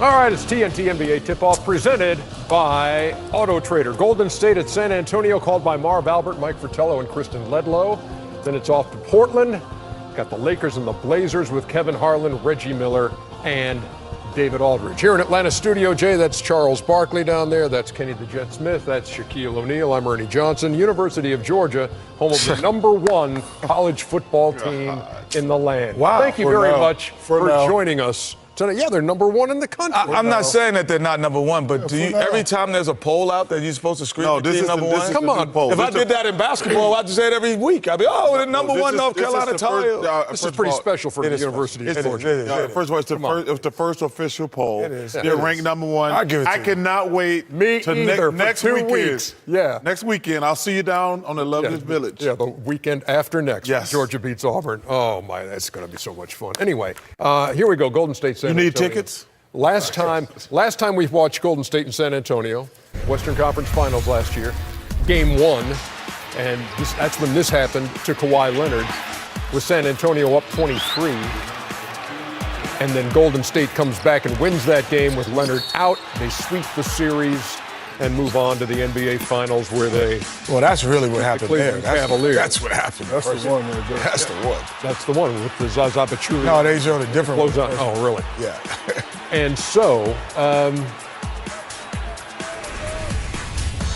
All right, it's TNT NBA tip-off presented by Auto Trader. Golden State at San Antonio, called by Marv Albert, Mike Fratello, and Kristen Ledlow. Then it's off to Portland. Got the Lakers and the Blazers with Kevin Harlan, Reggie Miller, and David Aldridge. Here in Atlanta Studio J, that's Charles Barkley down there. That's Kenny the Jet Smith. That's Shaquille O'Neal. I'm Ernie Johnson. University of Georgia, home of the #1 college football team in the land. Wow. Thank you very much for joining us tonight. Yeah, they're #1 in the country. I'm not saying that they're not #1, but do you, every time there's a poll out that you're supposed to scream the team #1? Come on. If I did that in basketball, I'd say it every week. I'd be, oh, the #1 North Carolina Tar Heels. This is pretty special for the University of Georgia. First of all, it's the first official poll. It is. They're ranked #1. I'll give it to I you. cannot wait either, next for 2 weekend. weeks. Yeah. Next weekend, I'll see you down on the Loveless Village. Yeah, the weekend after next. Yes. Georgia beats Auburn. Oh, my, that's going to be so much fun. Anyway, here we go. Golden State, San Antonio. You need tickets? Last time we watched Golden State and San Antonio, Western Conference Finals last year, Game 1, and that's when this happened to Kawhi Leonard, with San Antonio up 23. And then Golden State comes back and wins that game with Leonard out. They sweep the series and move on to the NBA Finals, where they... Well, that's really what happened there. Cavaliers. That's what happened. That's the one. That's the one. That's the one with the Zaza Pachulia. No, they showed a different one. Oh, really? Yeah. And so,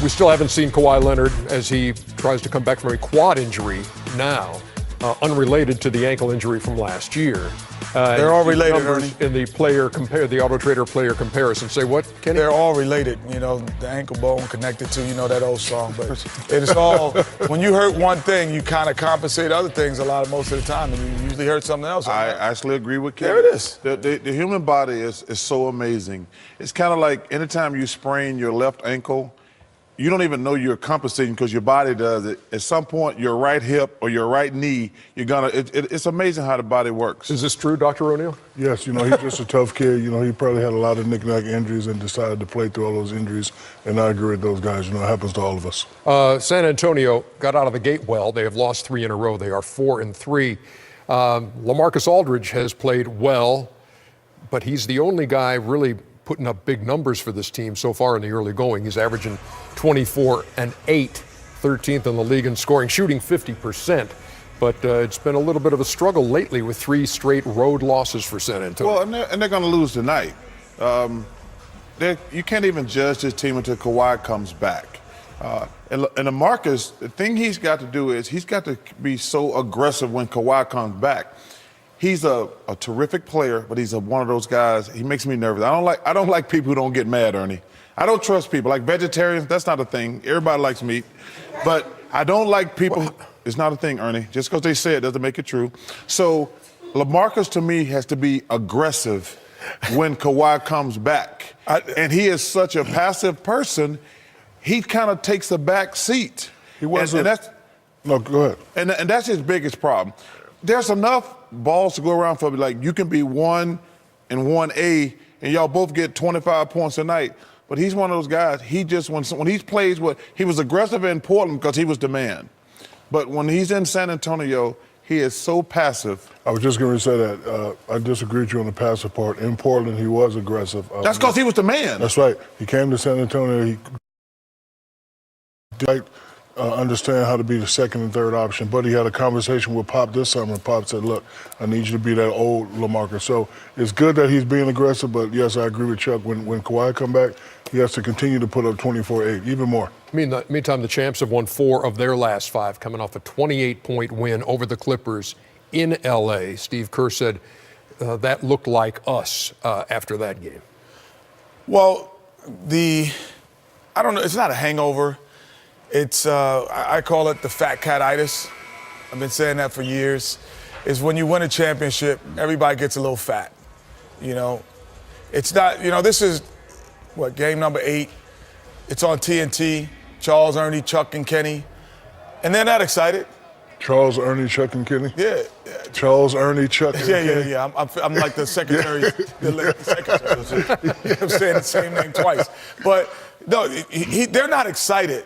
we still haven't seen Kawhi Leonard as he tries to come back from a quad injury now, unrelated to the ankle injury from last year. They're all related, numbers in the the Auto Trader player comparison. Say what, Kenny? They're all related. You know, the ankle bone connected to, that old song. But it's all, when you hurt one thing, you kind of compensate other things most of the time, and you usually hurt something else. I actually agree with Kenny. There it is. The human body is so amazing. It's kind of like anytime you sprain your left ankle, you don't even know you're compensating because your body does it. At some point, your right hip or your right knee, it's amazing how the body works. Is this true, Dr. O'Neal? Yes, he's just a tough kid. He probably had a lot of knick-knack injuries and decided to play through all those injuries. And I agree with those guys. It happens to all of us. San Antonio got out of the gate well. They have lost 3 in a row. They are 4-3. LaMarcus Aldridge has played well, but he's the only guy really putting up big numbers for this team so far in the early going. He's averaging 24 and 8, 13th in the league in scoring, shooting 50%. But it's been a little bit of a struggle lately with 3 straight road losses for San Antonio. Well, and they're going to lose tonight. You can't even judge this team until Kawhi comes back. And LaMarcus, the thing he's got to do is he's got to be so aggressive when Kawhi comes back. He's a terrific player, but he's one of those guys. He makes me nervous. I don't like people who don't get mad, Ernie. I don't trust people. Like vegetarians, that's not a thing. Everybody likes meat. But I don't like people. It's not a thing, Ernie. Just because they say it doesn't make it true. So LaMarcus, to me, has to be aggressive when Kawhi comes back. And he is such a passive person, he kind of takes a back seat. He wasn't. No, go ahead. And that's his biggest problem. There's enough balls to go around for, like, you can be 1 and 1A, and y'all both get 25 points a night. But he's one of those guys, when he plays, he was aggressive in Portland because he was the man. But when he's in San Antonio, he is so passive. I was just going to say that. I disagree with you on the passive part. In Portland, he was aggressive. That's because he was the man. That's right. He came to San Antonio. He did understand how to be the second and third option, but he had a conversation with Pop this summer, and Pop said, look, I need you to be that old LaMarcus. So it's good that he's being aggressive, but yes, I agree with Chuck. When Kawhi come back, he has to continue to put up 24-8, even more. Meantime, the Champs have won 4 of their last 5, coming off a 28-point win over the Clippers in L.A. Steve Kerr said that looked like us after that game. Well, I don't know, it's not a hangover. It's, I call it the fat cat-itis. I've been saying that for years. Is when you win a championship, everybody gets a little fat. It's not, this is, game number 8. It's on TNT. Charles, Ernie, Chuck, and Kenny. And they're not excited. Charles, Ernie, Chuck, and Kenny? Yeah. Charles, Ernie, Chuck, and Kenny? Yeah. I'm like the secretary. I'm saying the same name twice. But, no, they're not excited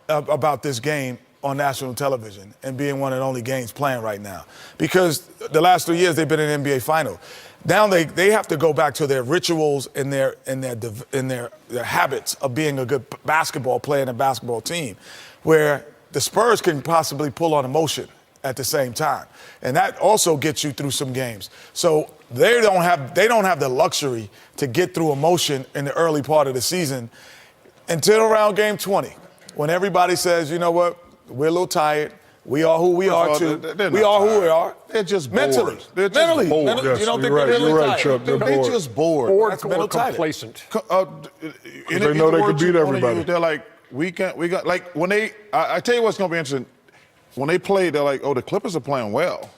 about this game on national television and being one of the only games playing right now. Because the last 3 years they've been in the NBA Final. Now they have to go back to their rituals and their habits of being a good basketball player and a basketball team, where the Spurs can possibly pull on emotion at the same time, and that also gets you through some games. So they don't have the luxury to get through emotion in the early part of the season until around game 20, when everybody says, you know what, we're a little tired. We are who we are, too. We are who we are. They're just mentally. bored. They're just mentally. bored. You don't think you're they're right. really You're right, tired? Chuck. They're They're bored. just bored. Bored That's or mental tired. complacent. They know they can beat everybody. They're like, we got like when they. I tell you what's going to be interesting. When they play, they're like, oh, the Clippers are playing well.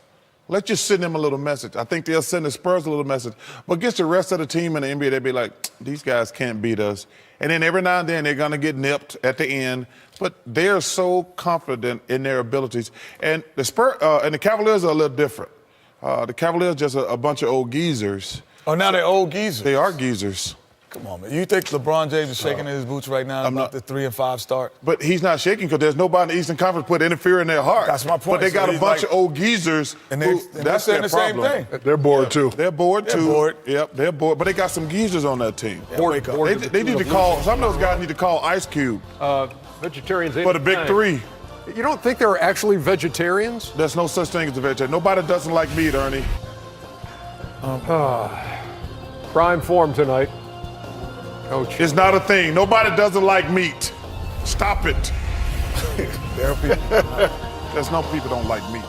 Let's just send them a little message. I think they'll send the Spurs a little message. But against the rest of the team in the NBA, they'll be like, these guys can't beat us. And then every now and then they're going to get nipped at the end. But they're so confident in their abilities. And the Spurs and the Cavaliers are a little different. The Cavaliers just a bunch of old geezers. Oh, now they're old geezers. They are geezers. Come on, man. You think LeBron James is shaking in his boots right now about the 3 and 5 start? But he's not shaking because there's nobody in the Eastern Conference put interfere in their heart. That's my point. But they got So a he's bunch like- of old geezers. And who, they're that's saying their the same problem. thing. They're bored too. They're bored They're too. bored. Yep, they're bored. But they got some geezers on that team. Wake up. They need to call. Some of those guys need to call Ice Cube Vegetarians for the big 89. three. You don't think they're actually vegetarians? There's no such thing as a vegetarian. Nobody doesn't like meat, Ernie. Prime form tonight. Coach. It's not a thing. Nobody doesn't like meat. Stop it. There are people. There's no people don't like meat.